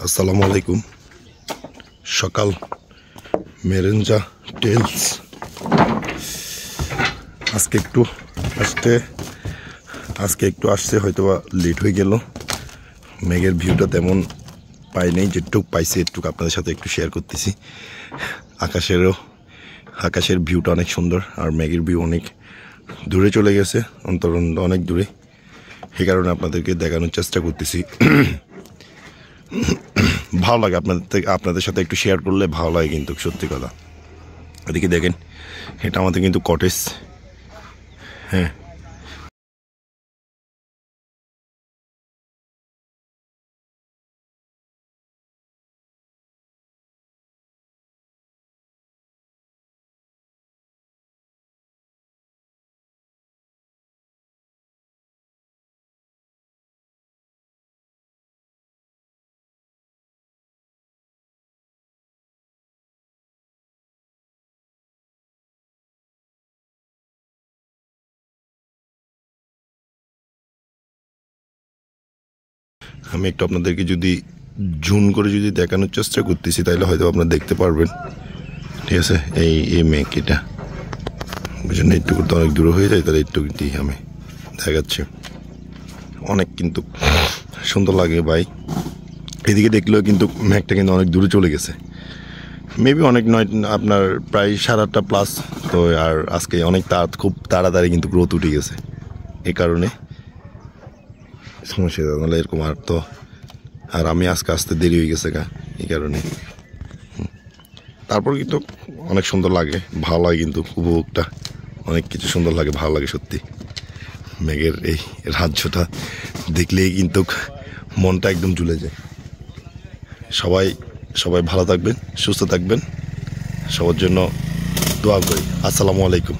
আসসালামু আলাইকুম। সকাল মেরেঞ্জা টেলস আজকে একটু আসছে, হয়তো লেট হয়ে গেল। মেঘের ভিউটা তেমন পাই নাই, যেটুক পাইছি একটুক আপনাদের সাথে একটু শেয়ার করতেছি। আকাশের ভিউটা অনেক সুন্দর, আর মেঘের ভিউ অনেক দূরে চলে গেছে, অনেক দূরে। এই কারণে আপনাদেরকে দেখানোর চেষ্টা করতেছি। ভালো লাগে আপনাদের সাথে একটু শেয়ার করলে ভালো লাগে, কিন্তু সত্যি কথা। এদিকে দেখেন, এটা আমাদের কিন্তু কটেজ। হ্যাঁ, আমি একটু আপনাদেরকে যদি জুম করে যদি দেখানোর চেষ্টা করতেছি, তাহলে হয়তো আপনারা দেখতে পারবেন। ঠিক আছে, এই মেঘ, এটা বুঝলেন, একটু করতে অনেক দূরে হয়ে যায়, তাহলে একটু দিয়ে আমি দেখাচ্ছি। অনেক কিন্তু সুন্দর লাগে ভাই। এদিকে দেখলেও কিন্তু মেঘটা কিন্তু অনেক দূরে চলে গেছে, মেবি অনেক নয়, আপনার প্রায় 8:30 প্লাস। তো আর আজকে অনেক খুব তাড়াতাড়ি কিন্তু গ্রোথ উঠে গেছে, এই কারণে সমস্যা নাহলে এরকম। আর আমি আজকে আসতে দেরি হয়ে গেছে এই কারণে। তারপর কিন্তু অনেক সুন্দর লাগে, ভালো লাগে, কিন্তু উপভোগটা অনেক কিছু সুন্দর লাগে, ভালো লাগে সত্যি। মেঘের এই রাজ্যটা দেখলেই কিন্তু মনটা একদম ঝুলে যায়। সবাই ভালো থাকবেন, সুস্থ থাকবেন, সবার জন্য দোয়া করি। আসসালামু আলাইকুম।